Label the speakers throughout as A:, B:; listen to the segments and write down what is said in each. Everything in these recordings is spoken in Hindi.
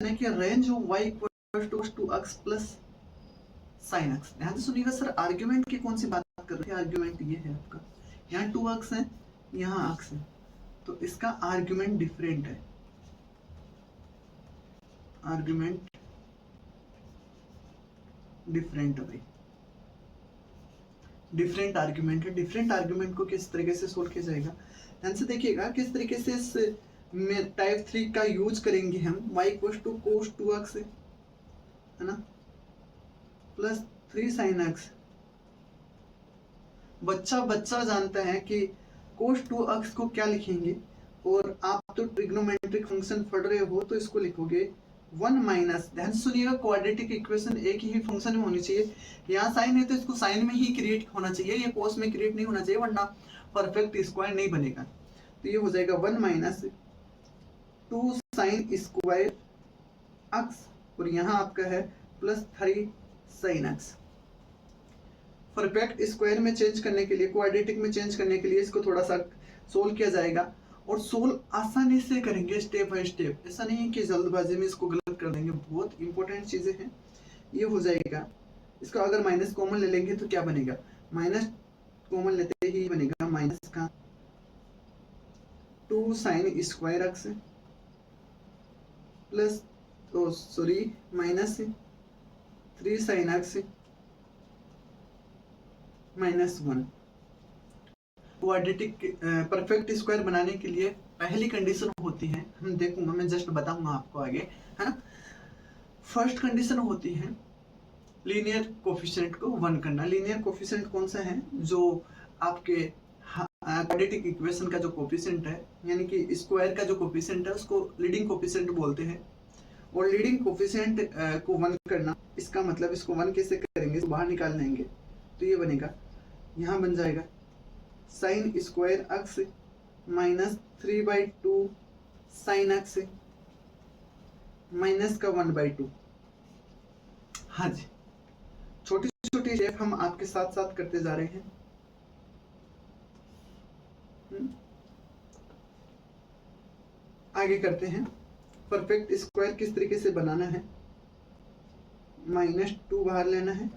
A: है कि range of y equal to 2x plus sin x। ध्यान से सुनिएगा सर, आर्ग्यूमेंट की कौन सी बात कर रहे हैं? आर्ग्यूमेंट ये है आपका, यहाँ 2x है, यहाँ x है, तो इसका आर्ग्यूमेंट डिफरेंट है। आर्ग्यूमेंट डिफरेंट है भाई, डिफरेंट आर्ग्यूमेंट है। डिफरेंट आर्ग्यूमेंट को किस तरीके से सोल्व किया जाएगा, ध्यान से देखिएगा किस तरीके से इस में टाइप 3 का यूज करेंगे हम। y equal to cos 2x है ना, प्लस 3 sin x। बच्चा जानता है कि कोस 2x को क्या लिखेंगे, और आप तो ट्रिग्नोमेट्रिक फंक्शन पढ़ रहे हो तो इसको लिखोगे 1 माइनस, ध्यान से सुनिएगा, क्वाड्रेटिक इक्वेशन एक ही फंक्शन में होनी चाहिए। यहाँ साइन है तो इसको साइन में ही क्रिएट होना चाहिए, ये कोस में क्रिएट नहीं होना चाहिए, वरना परफेक्ट स्क्वायर नहीं बनेगा। तो ये हो जाएगा 1 माइनस 2 साइन स्क्वायर एक्स, और यहाँ आपका है plus 3 sine x. Perfect square में चेंज करने के लिए, क्वाड्रेटिक में चेंज करने के लिए इसको थोड़ा सा सोल्व किया जाएगा, और सोल्व आसानी से करेंगे स्टेप बाय स्टेप। ऐसा नहीं है कि जल्दबाजी में इसको गलत कर देंगे, बहुत इंपॉर्टेंट चीजें हैं। ये हो जाएगा, इसका अगर माइनस कॉमन ले लेंगे तो क्या बनेगा, माइनस कॉमन लेते ही बनेगा माइनस का 2 sine square x plus minus 3 sine x minus 1। Quadratic perfect square बनाने के लिए पहली कंडीशन होती है, हम देखूंगा, मैं जस्ट बताऊंगा आपको आगे, है ना। फर्स्ट कंडीशन होती है लीनियर कोफिशिएंट को 1 करना। लीनियर कोफिशिएंट कौन सा है, जो आपके क्वाड्रेटिक इक्वेशन का जो कोफिशिएंट है, यानी कि स्क्वायर का जो कोफिशिएंट है उसको लीडिंग कोफिशिएंट बोलते हैं। और लीडिंग कोफिशिएंट को 1 करना, इसका मतलब इसको 1 कैसे करेंगे, बाहर निकाल लेंगे तो ये बनेगा, यहाँ बन जाएगा sine square x minus 3/2 sine x minus का 1/2। हाँ जी, छोटी छोटी स्टेप हम आपके साथ साथ करते जा रहे हैं। आगे करते हैं, परफेक्ट स्क्वायर किस तरीके से बनाना है, -2 बाहर लेना है।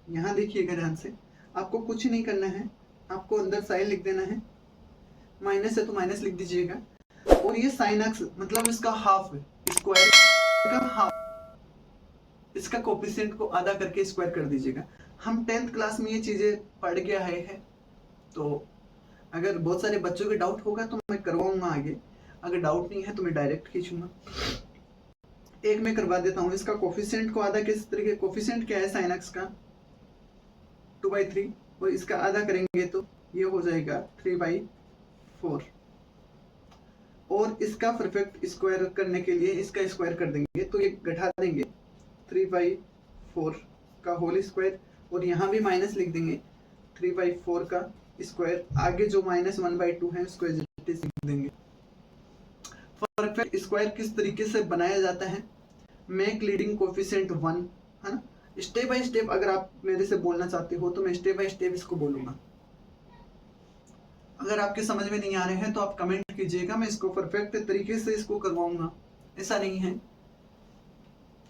A: यहाँ देखिएगा ध्यान से, आपको कुछ नहीं करना है, आपको अंदर साइन लिख देना है, माइनस है तो माइनस लिख दीजिएगा, और ये साइन एक्स मतलब इसका हाफ है, स्क्वायर का हाफ, इसका कोफिशिएंट को आधा करके स्क्वायर कर दीजिएगा। हम 10th क्लास में ये चीजें पढ़ के आए हैं, तो अगर बहुत सारे बच्चों के डाउट होगा तो मैं करवाऊंगा आगे, अगर डाउट नहीं है तो मैं डायरेक्ट खींचूंगा। एक मैं करवा देता हूँ, इसका कोफिशिएंट को आधा किस तरीके, कोफिशिएंट क्या है साइन एक्स का 2/3, और इसका आधा करेंगे तो ये हो जाएगा 3/4, और इसका परफेक्ट स्क्वायर करने के लिए इसका स्क्वायर कर देंगे तो ये घटा देंगे 3/4 का होल स्क्वायर, और यहाँ भी माइनस लिख देंगे 3/4 का स्क्वायर, आगे जो -1/2 है उसको लिख देंगे। परफेक्ट स्क्वायर किस तरीके से बनाया जाता है, मेक लीडिंग कोफिशिएंट 1, है ना। स्टेप बाय स्टेप अगर आप मेरे से बोलना चाहते हो तो मैं स्टेप बाय स्टेप इसको बोलूंगा। अगर आपके समझ में नहीं आ रहे हैं तो आप कमेंट कीजिएगा, मैं इसको परफेक्ट तरीके से इसको करवाऊंगा, ऐसा नहीं है।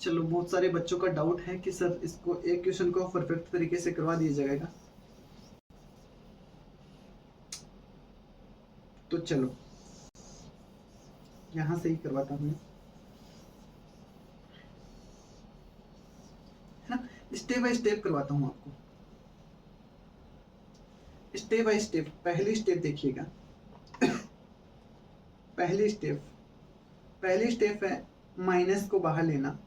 A: चलो, बहुत सारे बच्चों का डाउट है कि सर इसको एक क्वेश्चन को परफेक्ट तरीके से करवा दिया जाएगा, तो चलो यहां से ही करवाता हूं, है ना। स्टेप बाय स्टेप करवाता हूं आपको, स्टेप बाय स्टेप। पहली स्टेप देखिएगा, पहली स्टेप है माइनस को बाहर लेना,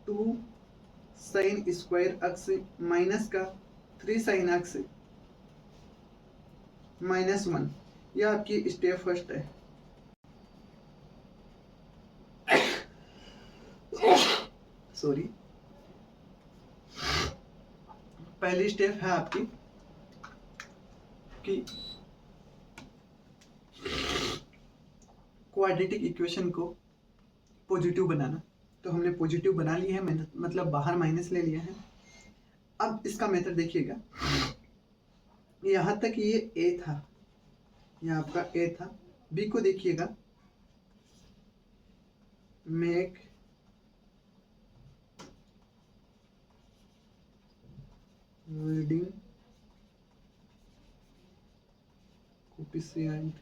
A: 2 साइन स्क्वायर एक्स माइनस का 3 साइन एक्स -1, यह आपकी स्टेप फर्स्ट है। सॉरी, पहली स्टेप है आपकी कि क्वाड्रेटिक इक्वेशन को पॉजिटिव बनाना, तो हमने पॉजिटिव बना लिया है, मतलब बाहर माइनस ले लिया है। अब इसका मेथड देखिएगा, यहां तक ये a था, यह आपका a था, b को देखिएगा make reading coefficient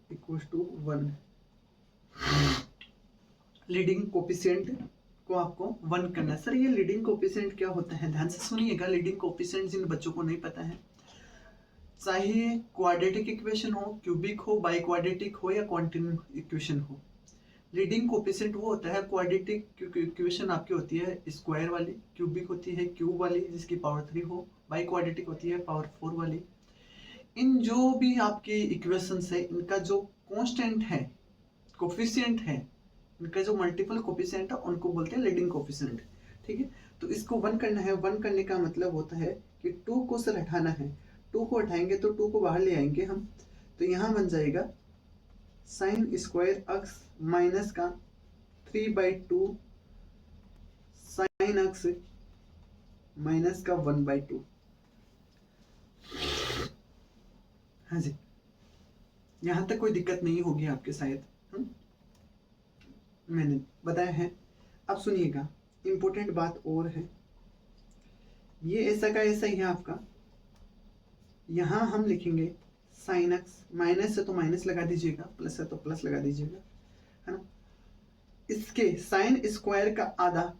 A: equal to 1। Leading coefficient को आपको 1 करना है। सर ये लीडिंग कोफिशिएंट क्या होता है, ध्यान से सुनिएगा। लीडिंग कोफिशिएंट जिन बच्चों को नहीं पता है, चाहे क्वाड्रेटिक इक्वेशन हो, क्यूबिक हो, बाई क्वाड्रेटिक हो या क्वांटिनम इक्वेशन हो, लीडिंग कोफिशिएंट वो होता है। क्वाड्रेटिक इक्वेशन आपकी होती है स्क्वायर वाली, क्यूबिक होती है क्यूब वाली जिसकी पावर 3 हो, बाई क्वाड्रेटिक होती है पावर 4 वाली। इन जो भी आपकी इक्वेशंस है, इनका जो कांस्टेंट है, कोफिशिएंट है, इनका जो मल्टीपल कोफिशिएंट है उनको बोलते हैं लीडिंग कोफिशिएंट। ठीक है, तो इसको 1 करना है। 1 करने का मतलब होता है कि 2 को सर हटाना है। 2 को हटाएंगे तो 2 को बाहर ले आएंगे हम, तो यहाँ बन जाएगा साइन स्क्वायर एक्स माइनस का 3/2 साइन एक्स माइनस का 1/2। हाँ जी, यहाँ तक कोई दिक्कत नहीं होगी आपके शायद, मैंने बताया है। अब सुनिएगा, इंपॉर्टेंट बात और है, ये ऐसा का ऐसा ही है आपका। यहाँ हम लिखेंगे साइन एक्स, माइनस है तो माइनस लगा दीजिएगा, प्लस है तो प्लस लगा दीजिएगा, है ना। इसके साइन स्क्वायर का आधा,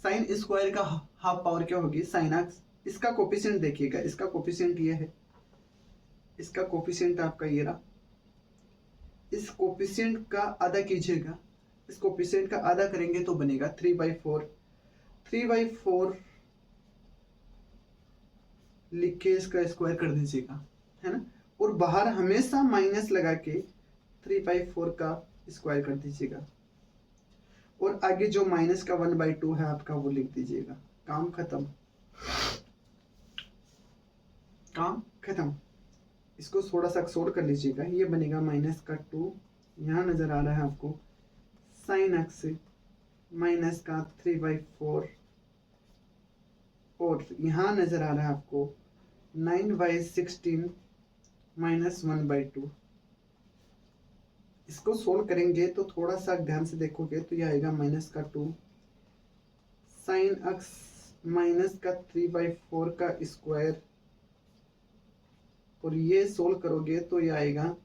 A: साइन स्क्वायर का हाफ पावर क्या होगी, साइन एक्स। इसका कोफिशिएंट देखिएगा, इसका कोफिशिएंट ये है, इसका कोफिशिएंट आपका ये रहा। इस कोफिशिएंट का आधा कीजिएगा, इस कोफिशिएंट का आधा करेंगे तो बनेगा 3/4। 3/4 लिख के इसका स्क्वायर कर दीजिएगा, है ना। और बाहर हमेशा माइनस लगा के 3/4 का स्क्वायर कर दीजिएगा, और आगे जो माइनस का 1/2 है आपका वो लिख दीजिएगा। काम खत्म, काम खत्म। इसको थोड़ा सा एक्सोर कर लीजिएगा, ये बनेगा माइनस का 2, यहाँ नजर आ रहा है आपको साइन एक्स माइनस का 3/4, और यहाँ नजर आ रहा है आपको 9/16 माइनस 1/2। इसको सोल्व करेंगे तो थोड़ा सा ध्यान से देखोगे तो यह आएगा माइनस का 2 साइन एक्स माइनस का 3/4 का स्क्वायर, और ये सोल्व करोगे तो ये आएगा,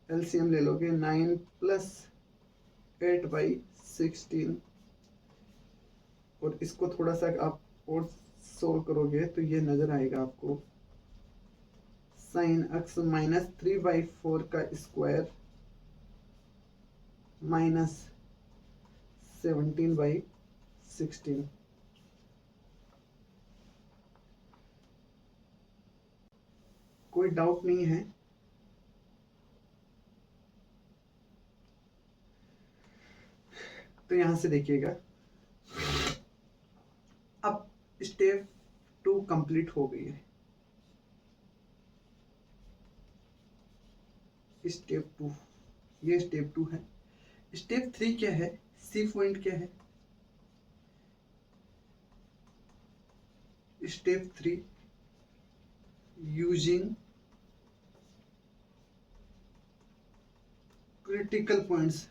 A: एलसीएम ले लोगे 9 + 8/16, और इसको थोड़ा सा आप और सोल्व करोगे तो ये नजर आएगा आपको साइन एक्स माइनस 3/4 का स्क्वायर माइनस 17/16। कोई डाउट नहीं है? तो यहां से देखिएगा, अब स्टेप 2 कंप्लीट हो गई है। स्टेप 2, ये स्टेप 2 है। स्टेप 3 क्या है, सी पॉइंट क्या है? Step 3 using critical points.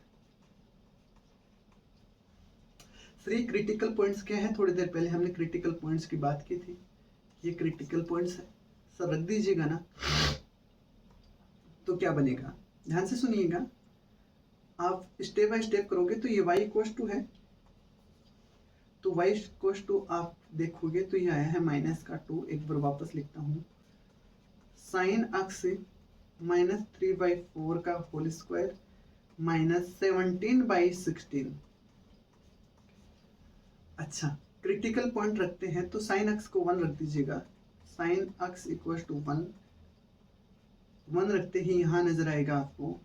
A: 3 critical points क्या है, थोड़ी देर पहले हमने क्रिटिकल पॉइंट्स की बात की थी। ये क्रिटिकल पॉइंट्स है सर, रख दीजिएगा ना। तो क्या बनेगा, ध्यान से सुनिएगा, आप स्टेप बाय स्टेप करोगे तो ये y = है, तो y = आप देखोगे तो ये आया है माइनस का 2। एक बार वापस लिखता हूँ, साइन एक्स माइनस 3/4 का होल स्क्वायर माइनस 17/16। अच्छा, क्रिटिकल पॉइंट रखते हैं तो साइन एक्स को 1 रख दीजिएगा, साइन एक्स = 1। 1 रखते ही यहाँ नजर आएगा आपको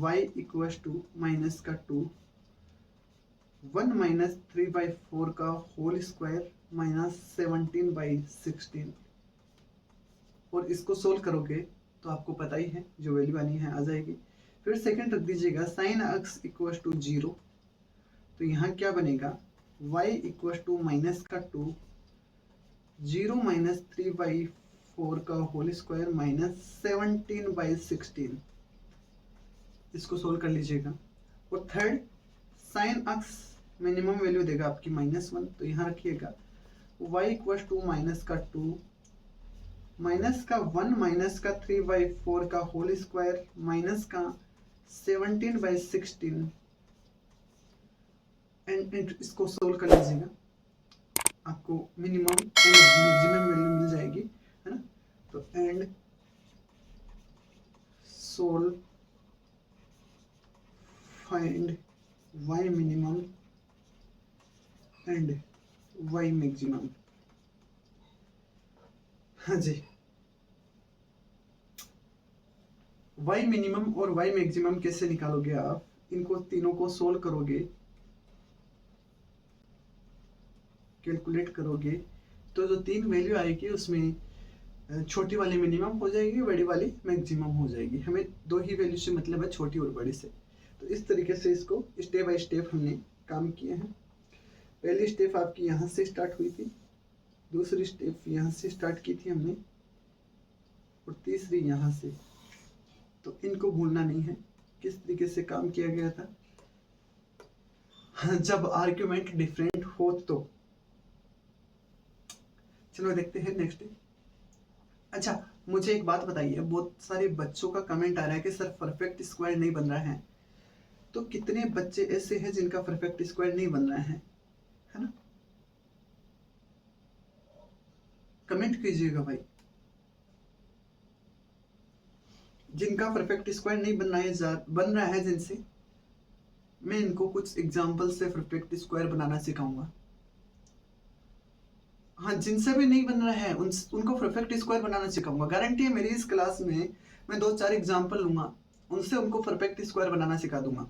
A: y = माइनस का 2, 1 माइनस 3/4 का होल स्क्वायर माइनस 17/16, और इसको सोल्व करोगे तो आपको पता ही है जो वैल्यू आनी है आ जाएगी। फिर सेकंड रख दीजिएगा, साइन एक्स = 0, तो यहाँ क्या बनेगा, y = माइनस का 2, 0 माइनस 3/4 का होल स्क्वायर माइनस 17/16। इसको सोल्व कर लीजिएगा, और थर्ड साइन अक्स मिनिमम वैल्यू देगा आपकी -1, तो यहाँ रखिएगा y इक्वल टू -2 माइनस का 1 माइनस का 3/4 का होल स्क्वायर माइनस का 17/16 एंड इसको सोल्व कर लीजिएगा, आपको मिनिमम एंड मैक्सिमम वैल्यू मिल जाएगी, है ना। तो and solve find y minimum and y maximum. हाँ जी, y मिनिमम और y मैक्सिमम कैसे निकालोगे आप, इनको तीनों को सोल्व करोगे, कैलकुलेट करोगे, तो जो 3 वैल्यू आएगी उसमें छोटी वाली मिनिमम हो जाएगी, बड़ी वाली मैक्सिमम हो जाएगी। हमें 2 ही वैल्यू से मतलब है, छोटी और बड़ी से। तो इस तरीके से इसको स्टेप बाय स्टेप हमने काम किए हैं। पहली स्टेप आपकी यहाँ से स्टार्ट हुई थी, दूसरी स्टेप यहाँ से स्टार्ट की थी हमने, और तीसरी यहाँ से। तो इनको भूलना नहीं है किस तरीके से काम किया गया था। जब आर्ग्यूमेंट डिफरेंट हो तो चलो देखते हैं नेक्स्ट। अच्छा, मुझे एक बात बताइए, बहुत सारे बच्चों का कमेंट आ रहा है कि सर परफेक्ट स्क्वायर नहीं बन रहा है। तो कितने बच्चे ऐसे हैं जिनका परफेक्ट स्क्वायर नहीं बन रहा है ना? कमेंट कीजिएगा भाई, जिनका परफेक्ट स्क्वायर नहीं बन रहा है जिनसे, मैं इनको कुछ एग्जांपल से परफेक्ट स्क्वायर बनाना सिखाऊंगा। हाँ, जिनसे भी नहीं बन रहा है उनको परफेक्ट स्क्वायर बनाना सिखाऊंगा। गारंटी है मेरी इस क्लास में मैं 2-4 एग्जांपल लूंगा, उनसे उनको परफेक्ट स्क्वायर बनाना सिखा दूंगा।